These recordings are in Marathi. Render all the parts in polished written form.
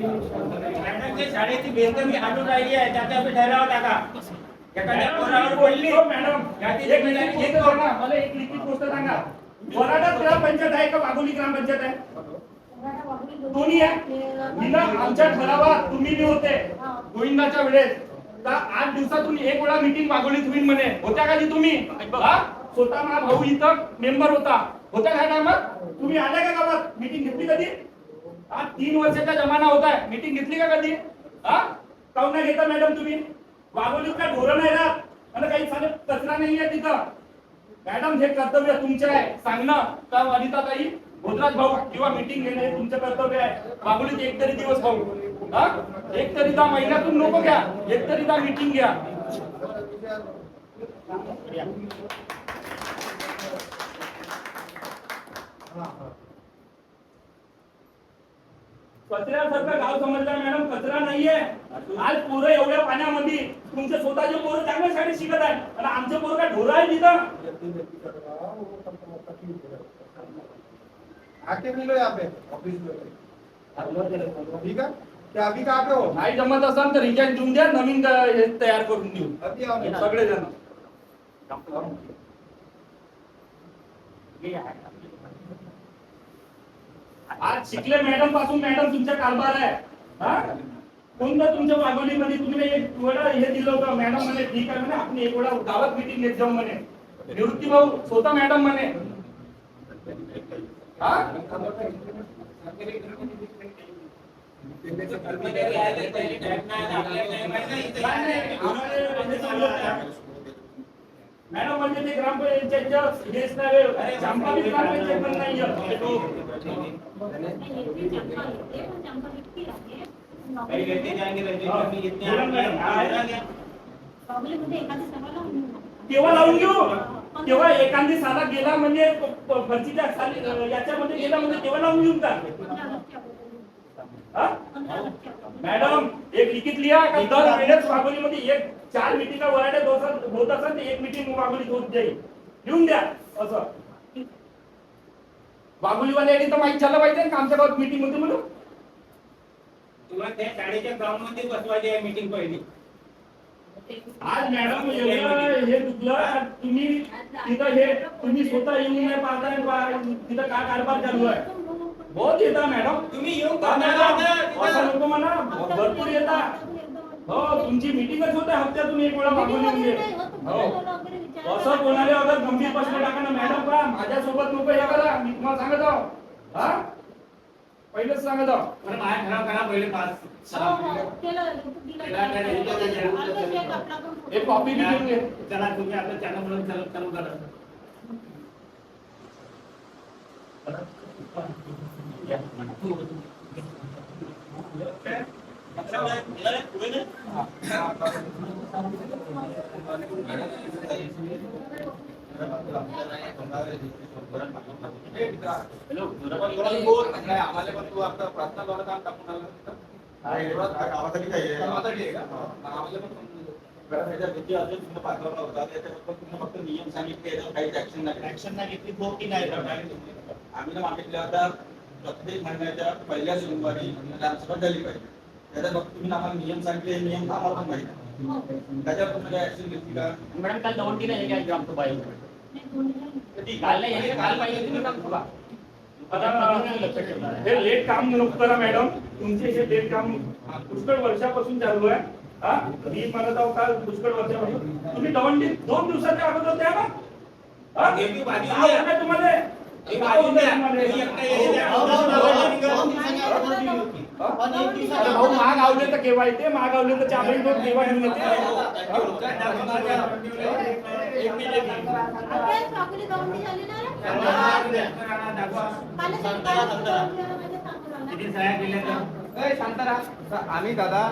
मॅडम ते शाळेची भिंत मी हाणून राहिली आहे त्याचा मी ठराव टाका. एखाद्या पोरावर बोलली मॅडम एक बघा मला एक लिखित गोष्ट सांगा. वराडा ग्रामपंचायत आहे का वाघोली ग्रामपंचायत आहे? दोन्ही आहे. बिना आमच्या ठरावात तुम्ही बी होते गोविंदाच्या वेळेस तर 8 दिवसातून एक वेळा मीटिंग वाघोलीत होईल म्हणे. होत्या का तुम्ही? स्वतः माझा भाऊ इथं मेंबर होता. होत्या काय टायमात? तुम्ही आल्या का गावात? मीटिंग घेतली कधी? आज 3 वर्षाचा जमाना होत आहे. मीटिंग घेतली का कधी? काऊन नाही घेता मॅडम तुम्ही? वाघोलीत काय धोरण आहे ना? आणि काही साधं कचरा नाही आहे तिथं. मॅडम हे कर्तव्य तुमचे आहे सांगणं का वनिताताई भोजराज भाऊ किंवा मीटिंग घेणे तुमचं कर्तव्य आहे. वाघोलीत एक तरी दिवस भाऊ एक तरी दा महिन्यातून नको घ्या एक तरी दा मीटिंग घ्या. कचऱ्यासारखं गाव समजलं मॅडम कचरा नाहीये. आज पोरं एवढ्या पाण्यामध्ये तुमचे स्वतःचे पोरं चांगल्या शाळेत शिकत आहे आणि आमचे पोरं काय ढोरं आहे तिथं. आके मिलो यहाँ पे ऑफिस में ठीक है क्या अभी कहाँ पे हो? नाही जमत असेल तर रिचार्ज देऊन द्या नवीन हे तयार करून देऊ अभी आओ सगळे जण. आज शिकले मॅडम पासून मॅडम तुमचा कारभार आहे. कोणतं तुमच्या वाघोलीमध्ये तुम्ही एक वेळा हे दिलं होतं मॅडम म्हणे ठीक आहे म्हणे आपण एक वेळा गावात मीटिंग घेत जाऊ म्हणे. निवृत्ती भाऊ स्वतः मॅडम म्हणे मॅडम म्हणजे ते ग्रामपंचायतच्या हेच नाही चंपा ग्रामपंचायत पण नाही. केव्हा लावून घेऊ तेव्हा एखादी साला गेला म्हणजे फरशीच्या याच्यामध्ये गेला म्हणजे तेव्हा लावून घेऊन का मॅडम एक लिखित लिहा का दर वेळेस वाघोलीमध्ये एक 4 मीटिंगा वराडे होत असेल एक मीटिंग वाघोलीत होत जाईल लिहून द्या. असं वाघोलीवाले तर माहीत झालं पाहिजे का आमच्या गावात मीटिंग होती म्हणून. तुला त्या शाळेच्या ग्राउंड मध्ये बसवायची आहे मीटिंग पहिली. आज मॅडम हे चुकलं तुम्ही तिथं हे तुम्ही स्वतः येऊन नाही पाहताय तिथं काय कारभार चालू आहे. बहुत येता मॅडम तुम्ही येऊन असं नको म्हणा भरपूर येता. हो तुमची मीटिंगच होते हप्त्यातून एक वेळा वाघोलीमध्ये. हो असं कोणाला अगर गंभीर प्रश्न टाका ना मॅडम का माझ्यासोबत नको हे करा मी तुम्हाला सांगत आहो. पहिलेच सांगत आहो माझ्या ठराव करा पहिले 5-6 एक कॉपी बी घेऊन घे. चला तुम्ही आता चॅनल चालू करा. आम्हाला पण तू आता प्रार्थना द्वारा काम टाकून आला गावासाठी काही गावासाठी का आम्हाला पण भीती अजून तुम्ही पाठवला होता त्याच्याबद्दल तुम्ही फक्त नियम सांगितले काहीच ऍक्शन नाही घेतली हो की नाही. आम्ही मागितले आता प्रत्येक महिन्याच्या पहिल्या सोमवारी ग्रामसभा झाली पाहिजे. त्याच्यात फक्त तुम्ही आम्हाला नियम सांगितले नियम आम्हाला पण माहिती त्याच्यावर तुम्ही काय ऍक्शन घेतली का? मॅडम काल 2 आहे काय ग्रामसभा काल नाही काल पाहिजे तुम्ही ग्रामसभा. हे लेट काम नको करा मॅडम. तुमचे हे लेट काम पुष्कळ वर्षापासून चालू आहे. मी म्हणत आहो काल पुष्कळ वर्षापासून तुम्ही दवंडी 2 दिवसाच्या अगोदर द्या ना. तुम्हाला भाऊ महागावले तर केव्हा येते महागावले तर चाबी केव्हा येऊन येते. आम्ही दादा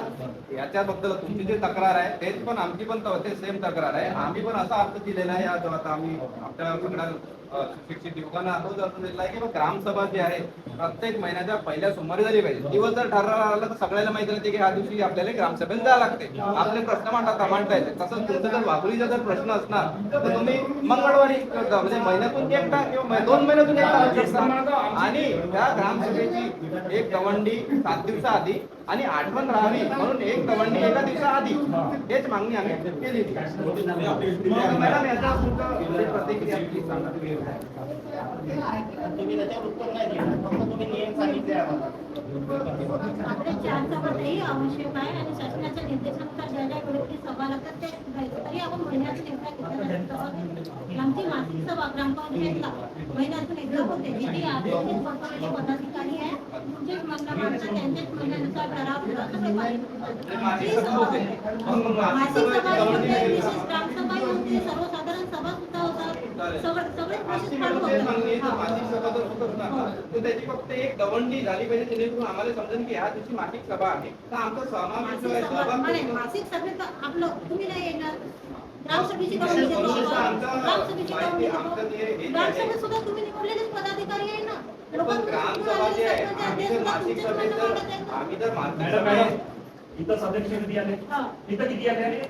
याच्याबद्दल तुमची जी तक्रार आहे तेच पण आमची पण सेम तक्रार आहे. आम्ही पण असा अर्थ दिलेला आहे आता आम्ही आपल्या सगळ्या सुशिक्षित युवकांना तोच अर्थ दिला आहे की ग्रामसभा जी आहे प्रत्येक महिन्याच्या पहिल्या सोमवारी झाली पाहिजे. दिवस जर ठरवला आला तर सगळ्याला माहिती राहते की ह्या दिवशी आपल्याला ग्रामसभेला जावं लागते. आपले प्रश्न मांडता येते. तसंच तुमचा जर वाघोलीचा जर प्रश्न असणार तर तुम्ही मंगळवारी म्हणजे महिन्यातून एकदा किंवा 2 महिन्यातून एकदा करू शकता. आणि त्या ग्रामसभेची एक दवंडी 7 दिवसाआधी आणि आठवण राहावी म्हणून एक दवंडी एका दिवसाआधी हेच मागणी आम्ही केली. मॅडम याचा प्रतिक्रिया please सांगा. तुम्ही त्याच्यावर उत्तर नाही दिलं, फक्त तुम्ही नियम सांगितले आम्हाला. आपल्या 4 सभाही आवश्यक आहे आणि शासनाच्या निर्देशानुसार ज्या ज्या वेळेची सभा लागतात ते घ्यायचं. तरी आपण महिन्यातून एकदा घेतलं. आमची मासिक सभा ग्रामपंचायतला महिन्यातून एकदा होते. जिथे आधीचे स्वतःचे पदाधिकारी आहे जे मंडळ मानतात त्यांच्याच महिन्यानुसार ठराव होतात ते पाहिजे. मासिक सभा होते, विशेष ग्रामसभा होते, सर्वसाधारण सभा सुद्धा होतात. सगळे प्रोसेस चालू होतात. मासिक सभा जर होत असणार तर त्याची फक्त एक दवंडी झाली पाहिजे जेणेकरून आम्हाला समजेल की ह्या दिवशी मासिक सभा आहे तर आमचा समावेश जो आहे सहभाग मासिक सभेत आपलं तुम्ही नाही येणार. ग्रामसभेची ग्रामसभेत सुद्धा तुम्ही निवडलेलेच पदाधिकारी आहे ना. ग्रामसभा जे आहे आम्ही जर मासिक सभेत जर मासिक सभेत इथं सदस्य किती आले? इथं किती आले?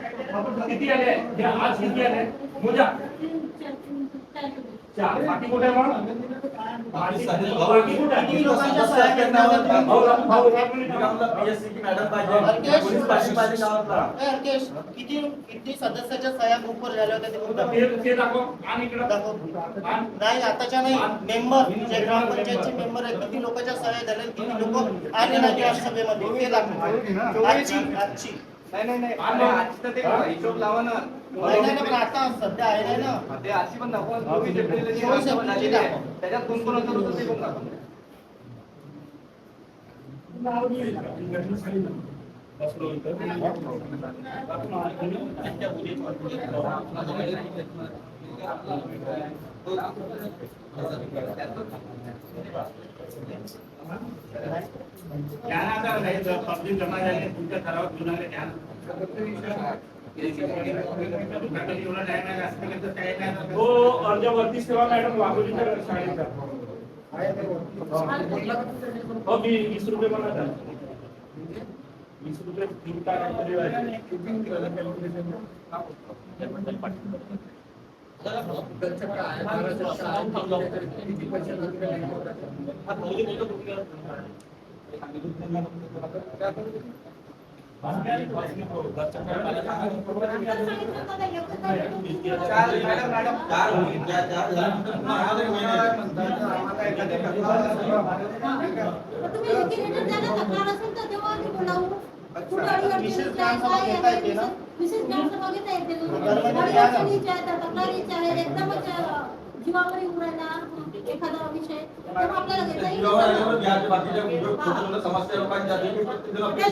किती आले? हे आज किती आले? मोजा 4. बाकी कुठे मग? बाकी कुठे? किती लोकांच्या सह्या घेतल्या? भाऊ एक मिनिट PSC की मॅडम पाहिजे पोलीस पाहिजे गावातला राकेश, किती सदस्याच्या सह्या ग्रुपवर झाल्या होत्या ते बघू दाखव. ते दाखव. आणि इकडं दाखव. नाही आताच्या नाही, मेंबर जे ग्रामपंचायतचे मेंबर आहेत किती लोकांच्या सह्या झाल्या, किती लोक आले नाही ग्रामसभेमध्ये ते दाखव. आजची नाही आज तर ते हिशोब लावा ना. नाही पण आता सध्या आहे ना. ते अशी पण दाखवा 24 एप्रिलला जी ग्रामसभा झालेली आहे त्याच्यात कोण होतं होतं ते पण दाखवा. पब्लिक जमा झाले तुमच्या ठरावात घेऊन आले त्या हो अर्ज वरतीच ठेवा मॅडम वाघोलीच्या शाळेचा. हो मी 20 रुपये म्हणत 20 रुपये विशेष ग्रामसभा घेता येते ना. विशेष ग्रामसभा घेता येते. एकदमच जीवावर येऊन राहिला एखादा विषय तर आपल्याला घेता येईल.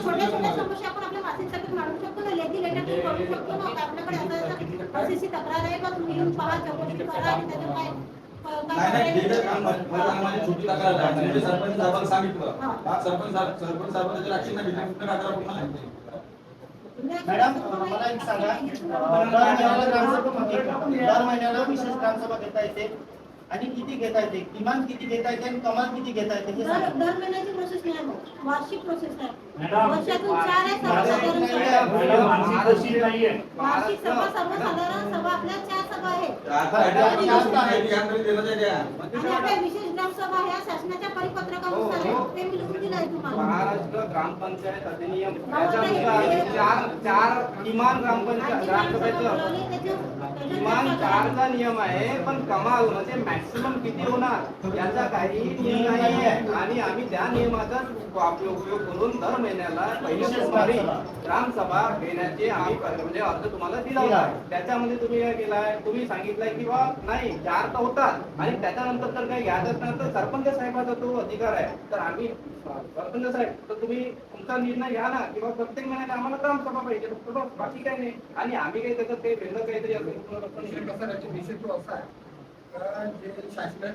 छोट्या छोट्या समस्या आपण आपल्या मासिक सभेत मांडू शकतो ना. लेखी लेटर करू शकतो ना. आपल्याकडे अशी तक्रार आहे का तुम्ही येऊन पहा, चौकशी करा आणि त्याचं काय छोटी तक्रार सरपंच साहेबांना सांगितलं सरपंच साहेबांच्या ऍक्शन नाही घेतली. मॅडम मला एक सांगा, दर महिन्याला ग्रामसभा दर महिन्याला विशेष ग्रामसभा घेता येते आणि किती घेता येते, किमान किती घेता येते आणि कमाल किती घेता येते हे सांगा. दर महिन्याची प्रोसेस नाही, वार्षिक प्रोसेस आहे. मॅडम, वर्षातून 4 आहे सर्वसाधारण मॅडम मानसिक गोष्टी नाहीये. वार्षिक सभा सर्वसाधारण सभा आपल्या 4 सभा आहेत. आणि आपल्या विशेष ग्रामसभा ह्या शासनाच्या परिपत्रकानुसार आहे. ते मी लिहून दिलं आहे तुम्हाला. महाराष्ट्र ग्रामपंचायत अधिनियम त्याच्यानुसार चार किमान ग्रामसभेचं किमान 4चा नियम आहे पण कमाल म्हणजे मॅक्सिमम किती होणार याचा काही नियम नाही आहे. आणि आम्ही त्या नियमाचा उपयोग करून दर महिन्याला पहिल्या सोमवारी ग्रामसभा घेण्याचे आम्ही म्हणजे अर्ज तुम्हाला दिला होता. त्याच्यामध्ये तुम्ही काय केलाय, तुम्ही सांगितलंय की बा नाही 4 तर होतात आणि त्याच्यानंतर तर काही घ्यायचं नाही तर सरपंच साहेबाचा तो अधिकार आहे. तर आम्ही सरपंच साहेब तर तुम्ही तुमचा निर्णय घ्या ना किंवा प्रत्येक महिन्याला आम्हाला ग्रामसभा पाहिजे फक्त बाकी काही नाही. आणि आम्ही काही त्याच्यात काही वेगळं काहीतरी असेल विषय तो असा आहे जे शासनाने